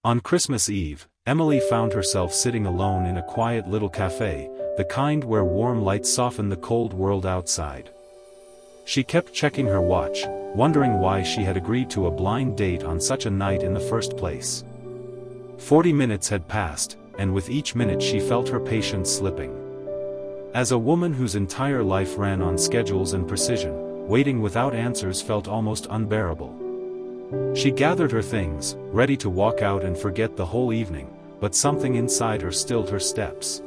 On Christmas Eve, Emily found herself sitting alone in a quiet little cafe, the kind where warm lights soften the cold world outside. She kept checking her watch, wondering why she had agreed to a blind date on such a night in the first place. 40 minutes had passed, and with each minute she felt her patience slipping. As a woman whose entire life ran on schedules and precision, waiting without answers felt almost unbearable. She gathered her things, ready to walk out and forget the whole evening, but something inside her stilled her steps.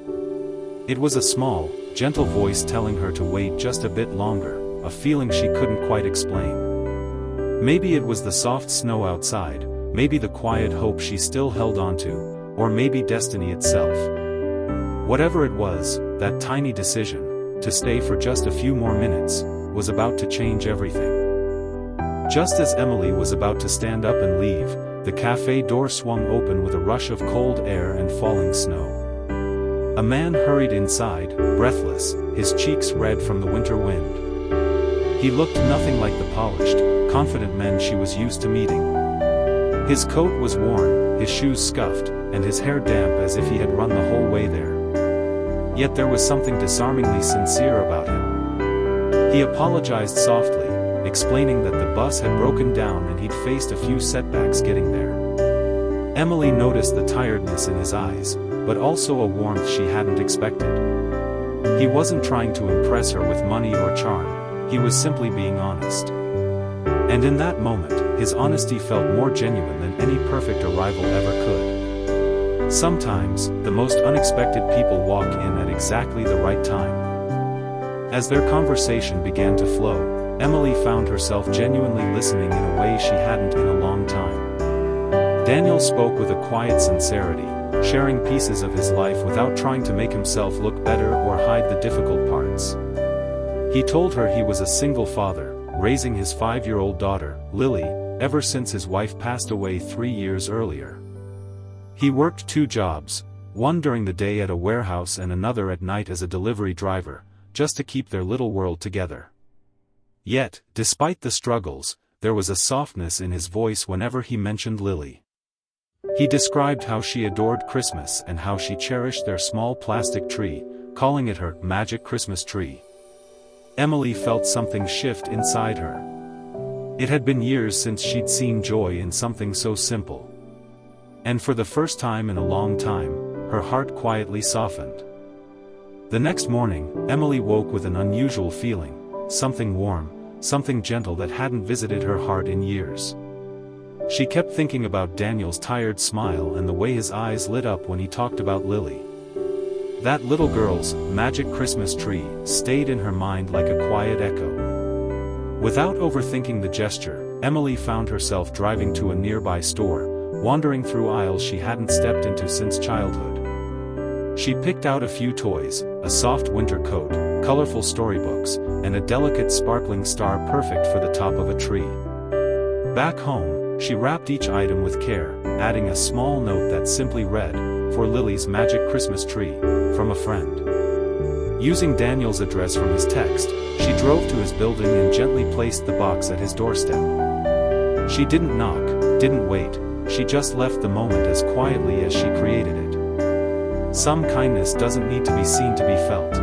It was a small, gentle voice telling her to wait just a bit longer, a feeling she couldn't quite explain. Maybe it was the soft snow outside, maybe the quiet hope she still held onto, or maybe destiny itself. Whatever it was, that tiny decision, to stay for just a few more minutes, was about to change everything. Just as Emily was about to stand up and leave, the cafe door swung open with a rush of cold air and falling snow. A man hurried inside, breathless, his cheeks red from the winter wind. He looked nothing like the polished, confident men she was used to meeting. His coat was worn, his shoes scuffed, and his hair damp as if he had run the whole way there. Yet there was something disarmingly sincere about him. He apologized softly, explaining that the bus had broken down and he'd faced a few setbacks getting there. Emily noticed the tiredness in his eyes, but also a warmth she hadn't expected. He wasn't trying to impress her with money or charm, he was simply being honest. And in that moment, his honesty felt more genuine than any perfect arrival ever could. Sometimes, the most unexpected people walk in at exactly the right time. As their conversation began to flow, Emily found herself genuinely listening in a way she hadn't in a long time. Daniel spoke with a quiet sincerity, sharing pieces of his life without trying to make himself look better or hide the difficult parts. He told her he was a single father, raising his 5-year-old daughter, Lily, ever since his wife passed away 3 years earlier. He worked 2 jobs, one during the day at a warehouse and another at night as a delivery driver, just to keep their little world together. Yet, despite the struggles, there was a softness in his voice whenever he mentioned Lily. He described how she adored Christmas and how she cherished their small plastic tree, calling it her magic Christmas tree. Emily felt something shift inside her. It had been years since she'd seen joy in something so simple. And for the first time in a long time, her heart quietly softened. The next morning, Emily woke with an unusual feeling, something warm, something gentle that hadn't visited her heart in years. She kept thinking about Daniel's tired smile and the way his eyes lit up when he talked about Lily. That little girl's magic Christmas tree stayed in her mind like a quiet echo. Without overthinking the gesture, Emily found herself driving to a nearby store, wandering through aisles she hadn't stepped into since childhood. She picked out a few toys, a soft winter coat, colorful storybooks, and a delicate sparkling star perfect for the top of a tree. Back home, she wrapped each item with care, adding a small note that simply read, "For Lily's magic Christmas tree, from a friend." Using Daniel's address from his text, she drove to his building and gently placed the box at his doorstep. She didn't knock, didn't wait, she just left the moment as quietly as she created it. Some kindness doesn't need to be seen to be felt.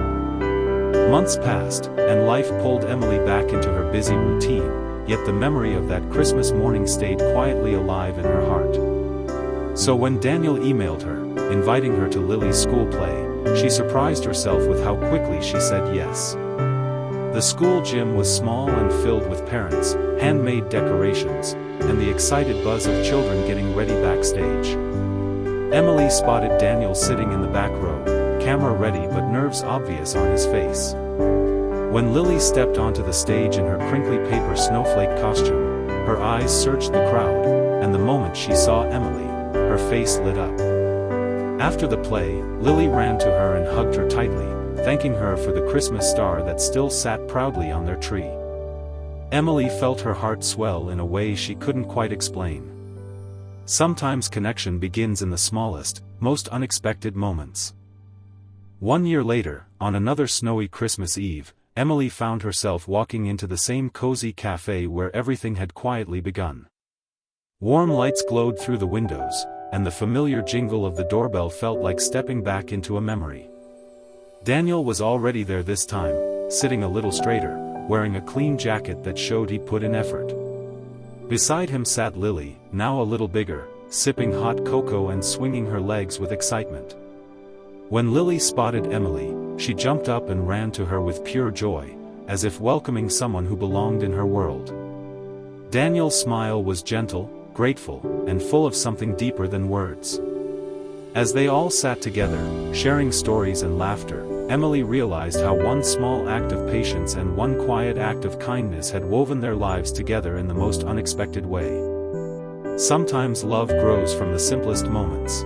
Months passed, and life pulled Emily back into her busy routine, yet the memory of that Christmas morning stayed quietly alive in her heart. So when Daniel emailed her, inviting her to Lily's school play, she surprised herself with how quickly she said yes. The school gym was small and filled with parents, handmade decorations, and the excited buzz of children getting ready backstage. Emily spotted Daniel sitting in the back row, camera ready but nerves obvious on his face. When Lily stepped onto the stage in her crinkly paper snowflake costume, her eyes searched the crowd, and the moment she saw Emily, her face lit up. After the play, Lily ran to her and hugged her tightly, thanking her for the Christmas star that still sat proudly on their tree. Emily felt her heart swell in a way she couldn't quite explain. Sometimes connection begins in the smallest, most unexpected moments. 1 year later, on another snowy Christmas Eve, Emily found herself walking into the same cozy cafe where everything had quietly begun. Warm lights glowed through the windows, and the familiar jingle of the doorbell felt like stepping back into a memory. Daniel was already there this time, sitting a little straighter, wearing a clean jacket that showed he put in effort. Beside him sat Lily, now a little bigger, sipping hot cocoa and swinging her legs with excitement. When Lily spotted Emily, she jumped up and ran to her with pure joy, as if welcoming someone who belonged in her world. Daniel's smile was gentle, grateful, and full of something deeper than words. As they all sat together, sharing stories and laughter, Emily realized how one small act of patience and one quiet act of kindness had woven their lives together in the most unexpected way. Sometimes love grows from the simplest moments.